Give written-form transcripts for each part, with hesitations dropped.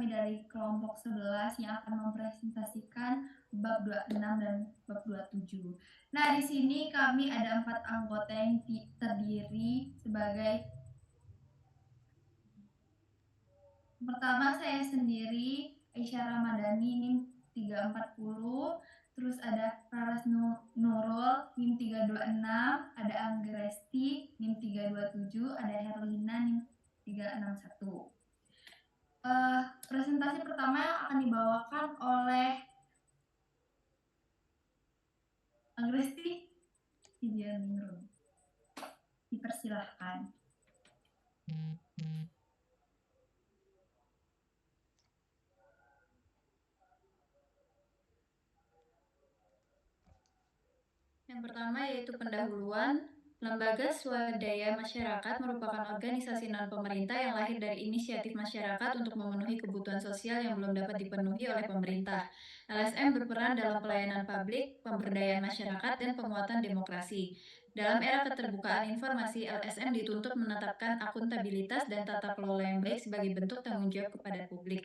kami dari kelompok 11 yang akan mempresentasikan bab 26 dan bab 27. Nah, di sini kami ada 4 anggota yang terdiri sebagai pertama saya sendiri, Aisyah Ramadhani, NIM 340, terus ada Raras Nurul, NIM 326, ada Anggresti, NIM 327, ada Herlina, NIM 361. Presentasi pertama akan dibawakan oleh Anggresti, dipersilahkan. Yang pertama yaitu pendahuluan. Lembaga Swadaya Masyarakat merupakan organisasi non-pemerintah yang lahir dari inisiatif masyarakat untuk memenuhi kebutuhan sosial yang belum dapat dipenuhi oleh pemerintah. LSM berperan dalam pelayanan publik, pemberdayaan masyarakat, dan penguatan demokrasi. Dalam era keterbukaan informasi, LSM dituntut menetapkan akuntabilitas dan tata kelola yang baik sebagai bentuk tanggung jawab kepada publik.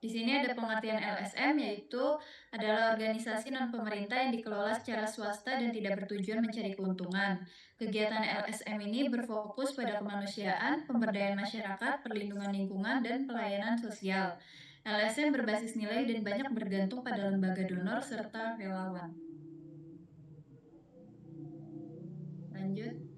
Di sini ada pengertian LSM, yaitu adalah organisasi non-pemerintah yang dikelola secara swasta dan tidak bertujuan mencari keuntungan. Kegiatan LSM ini berfokus pada kemanusiaan, pemberdayaan masyarakat, perlindungan lingkungan, dan pelayanan sosial. LSM berbasis nilai dan banyak bergantung pada lembaga donor serta relawan. Lanjut.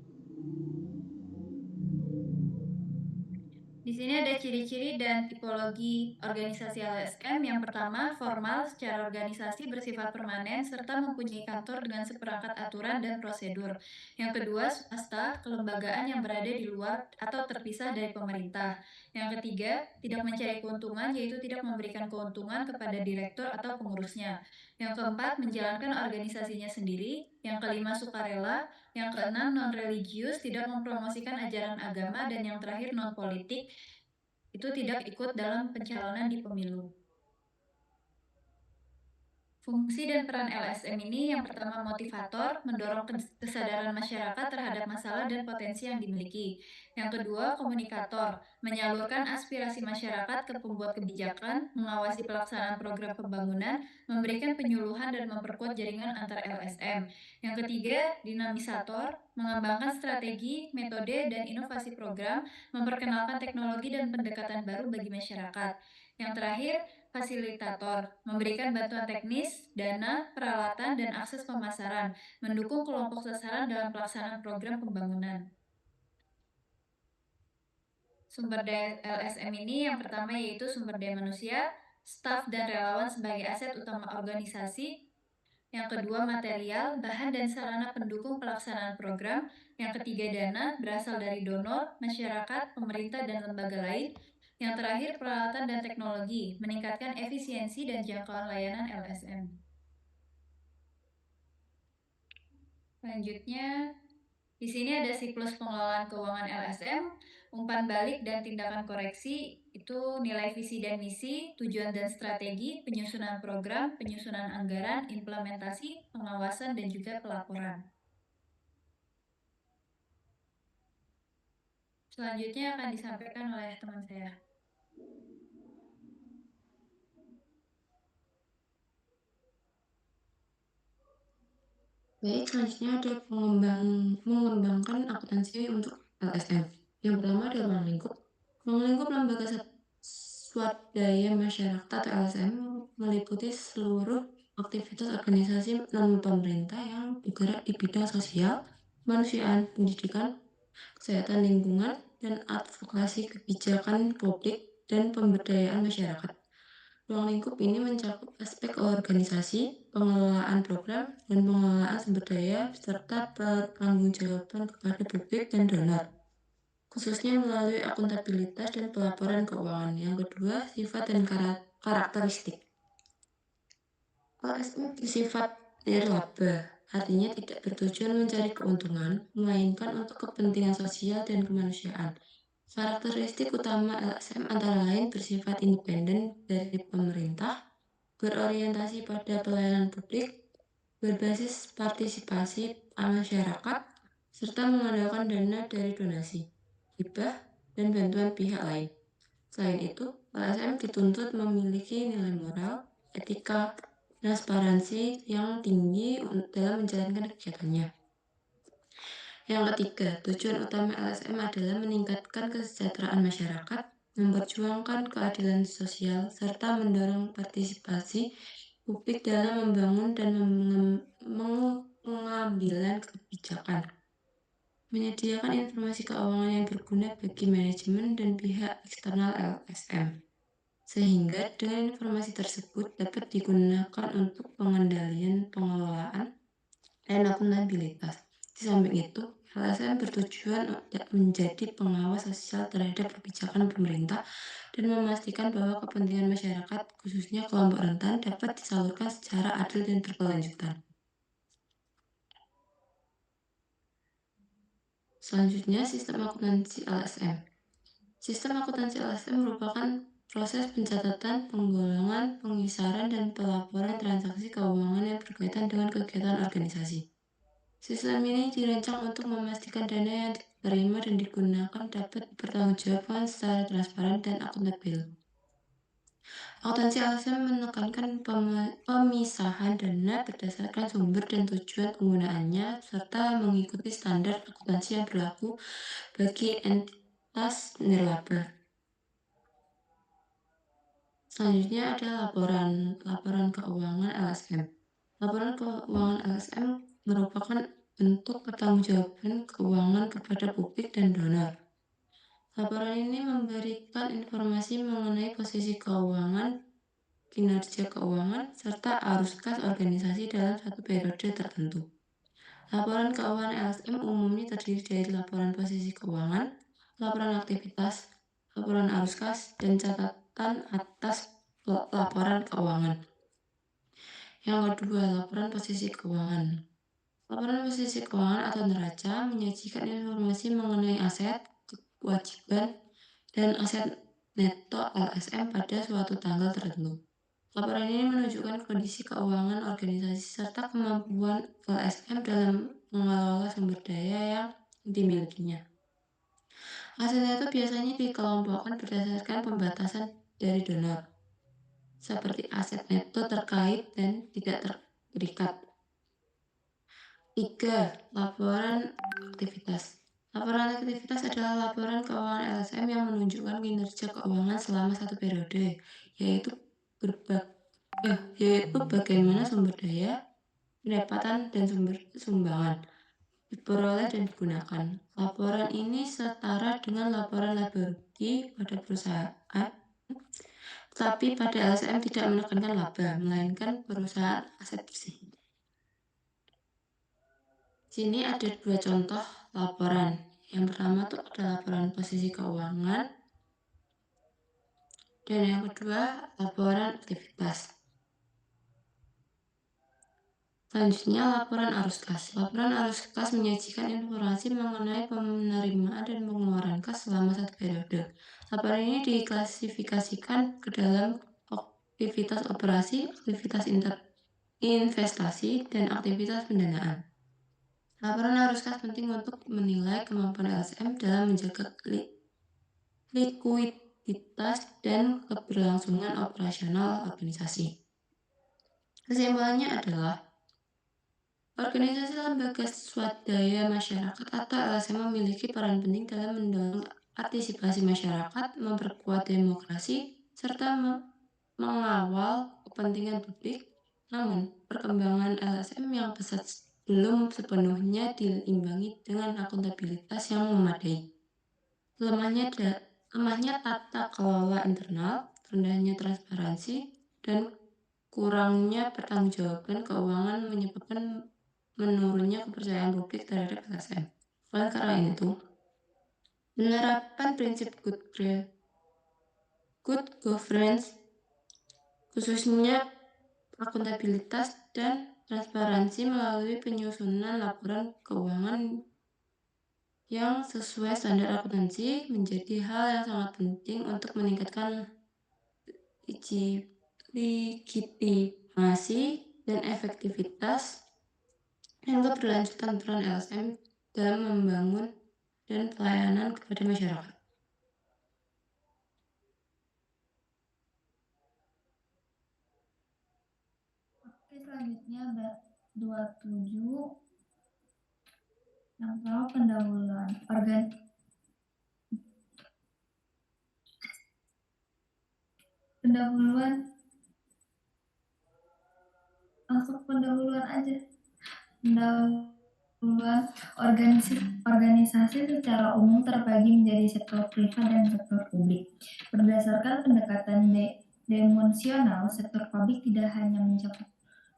Di sini ada ciri-ciri dan tipologi organisasi LSM. Yang pertama, formal secara organisasi bersifat permanen serta mempunyai kantor dengan seperangkat aturan dan prosedur. Yang kedua, swasta, kelembagaan yang berada di luar atau terpisah dari pemerintah. Yang ketiga, tidak mencari keuntungan, yaitu tidak memberikan keuntungan kepada direktur atau pengurusnya. Yang keempat, menjalankan organisasinya sendiri. Yang kelima, sukarela. Yang keenam, non-religius, tidak mempromosikan ajaran agama. Dan yang terakhir, non-politik, itu tidak ikut dalam pencalonan di pemilu. Fungsi dan peran LSM ini yang pertama motivator, mendorong kesadaran masyarakat terhadap masalah dan potensi yang dimiliki. Yang kedua, komunikator, menyalurkan aspirasi masyarakat ke pembuat kebijakan, mengawasi pelaksanaan program pembangunan, memberikan penyuluhan dan memperkuat jaringan antar LSM. Yang ketiga, dinamisator, mengembangkan strategi, metode, dan inovasi program, memperkenalkan teknologi dan pendekatan baru bagi masyarakat. Yang terakhir, fasilitator, memberikan bantuan teknis, dana, peralatan, dan akses pemasaran, mendukung kelompok sasaran dalam pelaksanaan program pembangunan. Sumber daya LSM ini yang pertama yaitu sumber daya manusia, staf dan relawan sebagai aset utama organisasi. Yang kedua, material, bahan dan sarana pendukung pelaksanaan program. Yang ketiga, dana, berasal dari donor, masyarakat, pemerintah, dan lembaga lain. Yang terakhir, peralatan dan teknologi, meningkatkan efisiensi dan jangkauan layanan LSM. Selanjutnya, di sini ada siklus pengelolaan keuangan LSM, umpan balik dan tindakan koreksi, itu nilai visi dan misi, tujuan dan strategi, penyusunan program, penyusunan anggaran, implementasi, pengawasan, dan juga pelaporan. Selanjutnya akan disampaikan oleh teman saya. Baik, selanjutnya ada mengembangkan akuntansi untuk LSM. Yang pertama ada ruang lingkup. Ruang lingkup lembaga swadaya masyarakat atau LSM meliputi seluruh aktivitas organisasi non-pemerintah yang bergerak di bidang sosial, kemanusiaan, pendidikan, kesehatan lingkungan, dan advokasi kebijakan publik dan pemberdayaan masyarakat. Ruang lingkup ini mencakup aspek organisasi, pengelolaan program, dan pengelolaan sumber daya, serta pertanggungjawaban kepada publik dan donor, khususnya melalui akuntabilitas dan pelaporan keuangan. Yang kedua, sifat dan karakteristik. LSM bersifat nirlaba, artinya tidak bertujuan mencari keuntungan, melainkan untuk kepentingan sosial dan kemanusiaan. Karakteristik utama LSM antara lain bersifat independen dari pemerintah, berorientasi pada pelayanan publik, berbasis partisipasi masyarakat, serta mengandalkan dana dari donasi, hibah, dan bantuan pihak lain. Selain itu, LSM dituntut memiliki nilai moral, etika, transparansi yang tinggi dalam menjalankan kegiatannya. Yang ketiga, tujuan utama LSM adalah meningkatkan kesejahteraan masyarakat, memperjuangkan keadilan sosial, serta mendorong partisipasi publik dalam membangun dan pengambilan kebijakan. Menyediakan informasi keuangan yang berguna bagi manajemen dan pihak eksternal LSM. Sehingga dengan informasi tersebut dapat digunakan untuk pengendalian pengelolaan dan akuntabilitas. Di samping itu, LSM bertujuan untuk menjadi pengawas sosial terhadap kebijakan pemerintah dan memastikan bahwa kepentingan masyarakat, khususnya kelompok rentan, dapat disalurkan secara adil dan berkelanjutan. Selanjutnya, sistem akuntansi LSM. Sistem akuntansi LSM merupakan proses pencatatan, penggolongan, pengisaran, dan pelaporan transaksi keuangan yang berkaitan dengan kegiatan organisasi. Sistem ini dirancang untuk memastikan dana yang diterima dan digunakan dapat dipertanggungjawabkan secara transparan dan akuntabel. Akuntansi LSM menekankan pemisahan dana berdasarkan sumber dan tujuan penggunaannya, serta mengikuti standar akuntansi yang berlaku bagi entitas nirlaba. Selanjutnya ada laporan keuangan LSM. Laporan keuangan LSM merupakan bentuk pertanggungjawaban keuangan kepada publik dan donor. Laporan ini memberikan informasi mengenai posisi keuangan, kinerja keuangan, serta arus kas organisasi dalam satu periode tertentu. Laporan keuangan LSM umumnya terdiri dari laporan posisi keuangan, laporan aktivitas, laporan arus kas, dan catatan atas laporan keuangan. Yang kedua, laporan posisi keuangan. Laporan posisi keuangan atau neraca menyajikan informasi mengenai aset, kewajiban, dan aset neto LSM pada suatu tanggal tertentu. Laporan ini menunjukkan kondisi keuangan organisasi serta kemampuan LSM dalam mengelola sumber daya yang dimilikinya. Aset neto biasanya dikelompokkan berdasarkan pembatasan dari donor, seperti aset neto terkait dan tidak terikat. 3. Laporan aktivitas. Laporan aktivitas adalah laporan keuangan LSM yang menunjukkan kinerja keuangan selama satu periode, yaitu bagaimana sumber daya, pendapatan, dan sumbangan diperoleh dan digunakan. Laporan ini setara dengan laporan laba rugi pada perusahaan, tetapi pada LSM tidak menekankan laba, melainkan perusahaan aset bersih. Sini ada dua contoh laporan. Yang pertama tuh ada laporan posisi keuangan, dan yang kedua laporan aktivitas. Selanjutnya laporan arus kas. Laporan arus kas menyajikan informasi mengenai penerimaan dan pengeluaran kas selama satu periode. Laporan ini diklasifikasikan ke dalam aktivitas operasi, aktivitas investasi, dan aktivitas pendanaan. Laporan arus kas penting untuk menilai kemampuan LSM dalam menjaga likuiditas dan keberlangsungan operasional organisasi. Kesimpulannya adalah organisasi lembaga swadaya masyarakat atau LSM memiliki peran penting dalam mendorong partisipasi masyarakat, memperkuat demokrasi, serta mengawal kepentingan publik. Namun, perkembangan LSM yang pesat belum sepenuhnya diimbangi dengan akuntabilitas yang memadai. Lemahnya tata kelola internal, rendahnya transparansi, dan kurangnya pertanggungjawaban keuangan menyebabkan menurunnya kepercayaan publik terhadap LSM. Oleh karena itu, penerapan prinsip good governance, khususnya akuntabilitas dan transparansi melalui penyusunan laporan keuangan yang sesuai standar akuntansi menjadi hal yang sangat penting untuk meningkatkan legitimasi dan efektivitas dan keberlanjutan peran LSM dalam membangun dan pelayanan kepada masyarakat. selanjutnya 27 yang pertama pendahuluan pendahuluan langsung pendahuluan aja. Pendahuluan organisasi secara umum terbagi menjadi sektor privat dan sektor publik. Berdasarkan pendekatan dimensional, sektor publik tidak hanya mencakup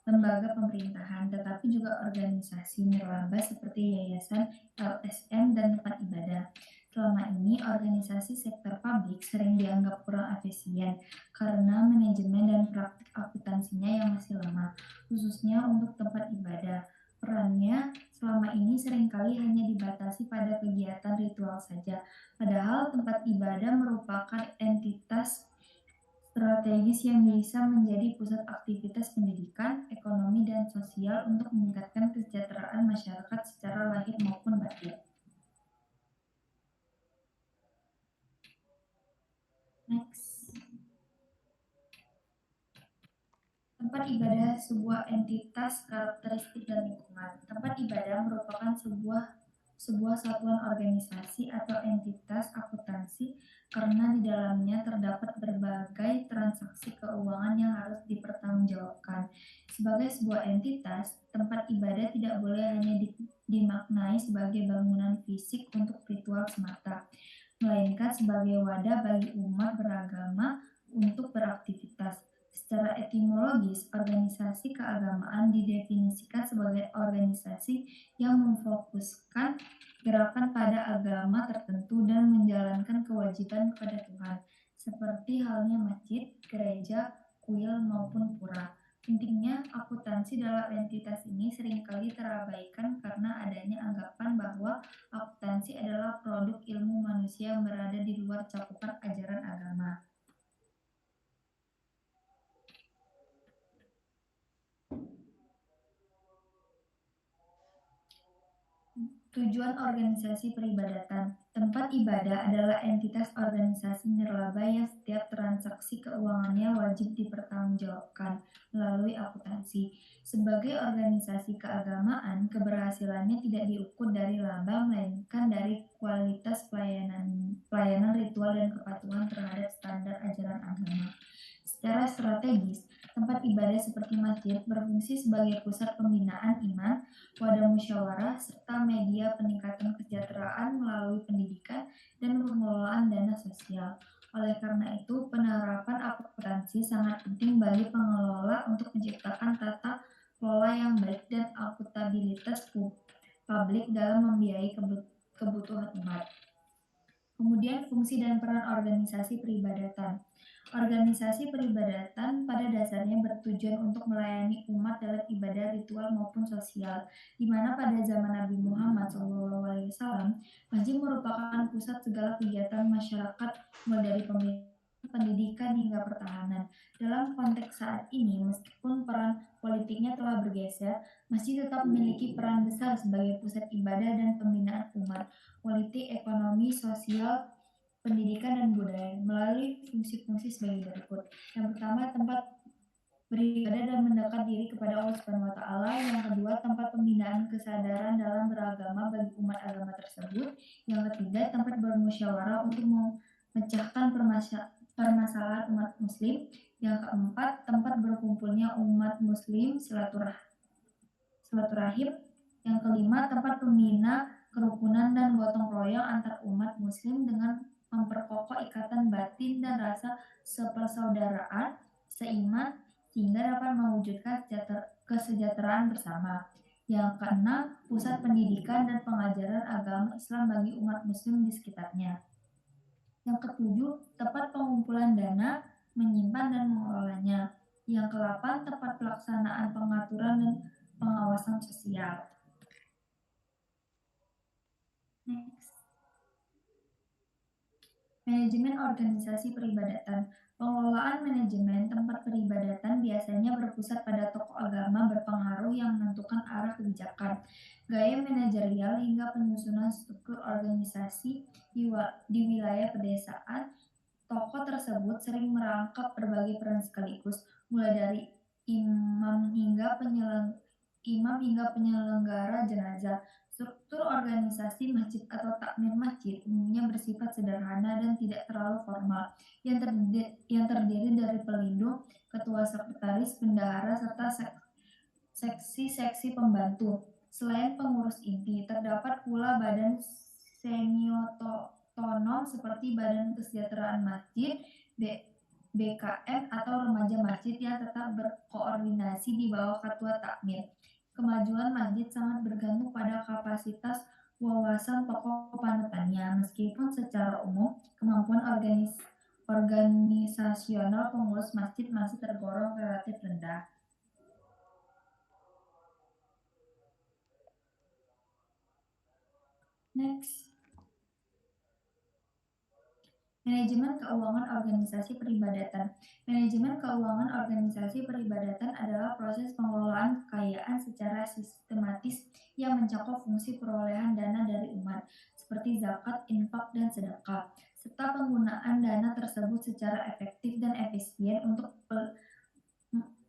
lembaga pemerintahan, tetapi juga organisasi nirlaba seperti yayasan, LSM, dan tempat ibadah. Selama ini, organisasi sektor publik sering dianggap kurang efisien karena manajemen dan praktik akuntansinya yang masih lemah, khususnya untuk tempat ibadah. Perannya selama ini seringkali hanya dibatasi pada kegiatan ritual saja, padahal tempat ibadah merupakan entitas strategis yang bisa menjadi pusat aktivitas pendidikan, ekonomi, dan sosial untuk meningkatkan kesejahteraan masyarakat secara lahir maupun batin. Next. Tempat ibadah sebuah entitas, karakteristik, dan lingkungan. Tempat ibadah merupakan sebuah satuan organisasi atau entitas akuntansi karena di dalamnya terdapat berbagai transaksi keuangan yang harus dipertanggungjawabkan. Sebagai sebuah entitas, tempat ibadah tidak boleh hanya dimaknai sebagai bangunan fisik untuk ritual semata, melainkan sebagai wadah bagi umat beragama untuk beraktivitas. Secara etimologis, organisasi keagamaan didefinisikan sebagai organisasi yang memfokuskan gerakan pada agama tertentu dan menjalankan kewajiban kepada Tuhan, seperti halnya masjid, gereja, kuil, maupun pura. Intinya, akuntansi dalam entitas ini seringkali terabaikan karena adanya anggapan bahwa akuntansi adalah produk ilmu manusia yang berada di luar cakupan ajaran agama. Tujuan organisasi peribadatan. Tempat ibadah adalah entitas organisasi nirlaba yang setiap transaksi keuangannya wajib dipertanggungjawabkan melalui akuntansi. Sebagai organisasi keagamaan, keberhasilannya tidak diukur dari laba, melainkan dari kualitas pelayanan ritual dan kepatuhan terhadap standar ajaran agama. Secara strategis, tempat ibadah seperti masjid berfungsi sebagai pusat pembinaan iman, wadah musyawarah, serta media peningkatan kesejahteraan melalui pendidikan dan pengelolaan dana sosial. Oleh karena itu, penerapan akuntansi sangat penting bagi pengelola untuk menciptakan tata kelola yang baik dan akuntabilitas publik dalam membiayai kebutuhan umat. Kemudian fungsi dan peran organisasi peribadatan. Organisasi peribadatan pada dasarnya bertujuan untuk melayani umat dalam ibadah ritual maupun sosial, di mana pada zaman Nabi Muhammad SAW, masjid merupakan pusat segala kegiatan masyarakat mulai dari pendidikan hingga pertahanan. Dalam konteks saat ini, meskipun peran politiknya telah bergeser, masjid tetap memiliki peran besar sebagai pusat ibadah dan pembinaan umat, politik, ekonomi, sosial, pendidikan, dan budaya melalui fungsi-fungsi sebagai berikut. Yang pertama, tempat beribadah dan mendekat diri kepada Allah Subhanahu wa taala. Yang kedua, tempat pembinaan kesadaran dalam beragama bagi umat agama tersebut. Yang ketiga, tempat bermusyawarah untuk memecahkan permasalahan umat muslim. Yang keempat, tempat berkumpulnya umat muslim silaturahim. Yang kelima, tempat pembina kerukunan dan gotong royong antar umat muslim dengan memperkokoh ikatan batin dan rasa sepersaudaraan, seiman, sehingga dapat mewujudkan kesejahteraan bersama. Yang keenam, pusat pendidikan dan pengajaran agama Islam bagi umat muslim di sekitarnya. Yang ketujuh, tempat pengumpulan dana, menyimpan dan mengelolanya. Yang kedelapan, tempat pelaksanaan pengaturan dan pengawasan sosial. Next. Manajemen organisasi peribadatan. Pengelolaan manajemen tempat peribadatan biasanya berpusat pada tokoh agama berpengaruh yang menentukan arah kebijakan, gaya manajerial hingga penyusunan struktur organisasi di wilayah pedesaan. Tokoh tersebut sering merangkap berbagai peran sekaligus, mulai dari imam hingga penyelenggara jenazah. Struktur organisasi masjid atau takmir masjid umumnya bersifat sederhana dan tidak terlalu formal, yang terdiri dari pelindung, ketua sekretaris, bendahara, serta seksi-seksi pembantu. Selain pengurus inti, terdapat pula badan semiotonom seperti Badan Kesejahteraan Masjid, BKM, atau remaja masjid yang tetap berkoordinasi di bawah ketua takmir. Kemajuan masjid sangat bergantung pada kapasitas wawasan tokoh panutannya, meskipun secara umum kemampuan organisasional pengurus masjid masih tergolong relatif rendah. Next. Manajemen keuangan organisasi peribadatan. Manajemen keuangan organisasi peribadatan adalah proses pengelolaan kekayaan secara sistematis yang mencakup fungsi perolehan dana dari umat, seperti zakat, infak, dan sedekah, serta penggunaan dana tersebut secara efektif dan efisien untuk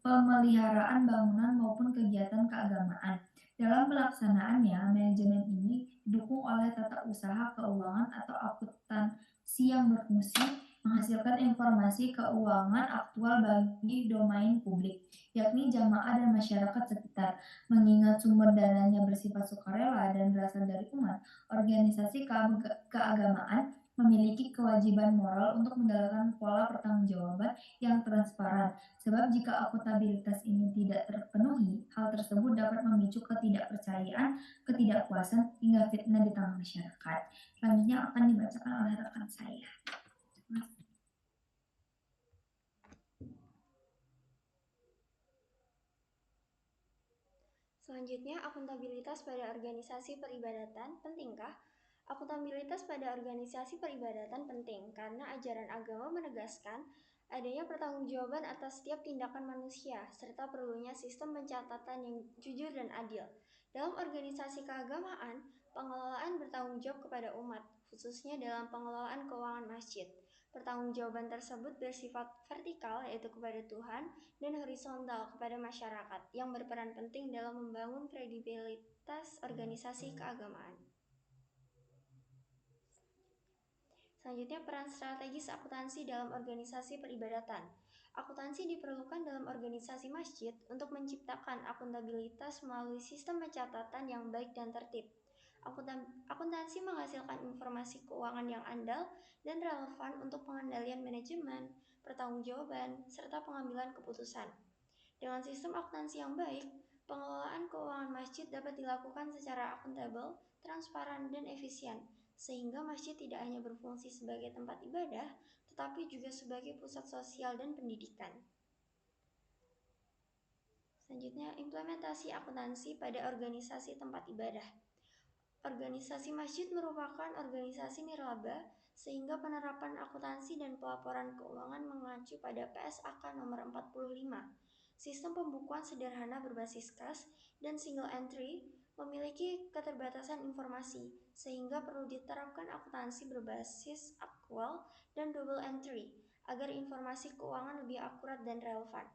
pemeliharaan bangunan maupun kegiatan keagamaan. Dalam pelaksanaannya, manajemen ini didukung oleh tata usaha keuangan atau akuntansi yang berfungsi menghasilkan informasi keuangan aktual bagi domain publik, yakni jamaah dan masyarakat sekitar. Mengingat sumber dananya bersifat sukarela dan berasal dari umat, organisasi keagamaan memiliki kewajiban moral untuk menjalankan pola pertanggungjawaban yang transparan. Sebab jika akuntabilitas ini tidak terpenuhi, hal tersebut dapat memicu ketidakpercayaan, ketidakpuasan, hingga fitnah di tengah masyarakat. Selanjutnya akan dibacakan oleh rekan saya. Selanjutnya, akuntabilitas pada organisasi peribadatan pentingkah? Akuntabilitas pada organisasi peribadatan penting karena ajaran agama menegaskan adanya pertanggungjawaban atas setiap tindakan manusia, serta perlunya sistem pencatatan yang jujur dan adil. Dalam organisasi keagamaan, pengelolaan bertanggung jawab kepada umat, khususnya dalam pengelolaan keuangan masjid. Pertanggungjawaban tersebut bersifat vertikal, yaitu kepada Tuhan, dan horizontal kepada masyarakat yang berperan penting dalam membangun kredibilitas organisasi keagamaan. Selanjutnya, peran strategis akuntansi dalam organisasi peribadatan. Akuntansi diperlukan dalam organisasi masjid untuk menciptakan akuntabilitas melalui sistem pencatatan yang baik dan tertib. Akuntansi menghasilkan informasi keuangan yang andal dan relevan untuk pengendalian manajemen, pertanggungjawaban, serta pengambilan keputusan. Dengan sistem akuntansi yang baik, pengelolaan keuangan masjid dapat dilakukan secara akuntabel, transparan, dan efisien, sehingga masjid tidak hanya berfungsi sebagai tempat ibadah, tetapi juga sebagai pusat sosial dan pendidikan. Selanjutnya, implementasi akuntansi pada organisasi tempat ibadah. Organisasi masjid merupakan organisasi nirlaba, sehingga penerapan akuntansi dan pelaporan keuangan mengacu pada PSAK nomor 45. Sistem pembukuan sederhana berbasis kas dan single entry memiliki keterbatasan informasi, sehingga perlu diterapkan akuntansi berbasis aktual dan double entry agar informasi keuangan lebih akurat dan relevan.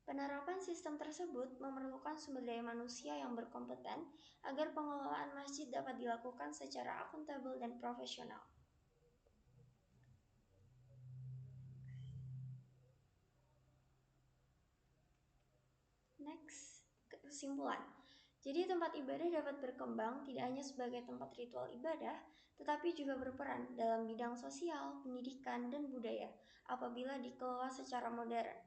Penerapan sistem tersebut memerlukan sumber daya manusia yang berkompeten agar pengelolaan masjid dapat dilakukan secara akuntabel dan profesional. Next, kesimpulan. Jadi tempat ibadah dapat berkembang tidak hanya sebagai tempat ritual ibadah, tetapi juga berperan dalam bidang sosial, pendidikan, dan budaya apabila dikelola secara modern.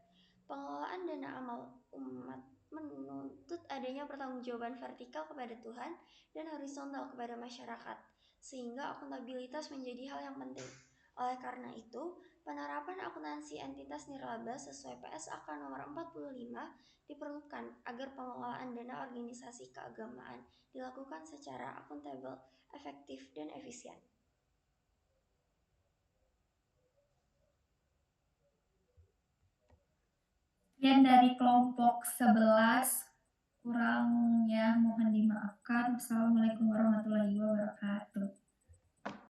Pengelolaan dana amal umat menuntut adanya pertanggungjawaban vertikal kepada Tuhan dan horizontal kepada masyarakat, sehingga akuntabilitas menjadi hal yang penting. Oleh karena itu, penerapan akuntansi entitas nirlaba sesuai PSAK nomor 45 diperlukan agar pengelolaan dana organisasi keagamaan dilakukan secara akuntabel, efektif, dan efisien. Sekian dari kelompok 11, kurangnya mohon dimaafkan. Wassalamualaikum warahmatullahi wabarakatuh.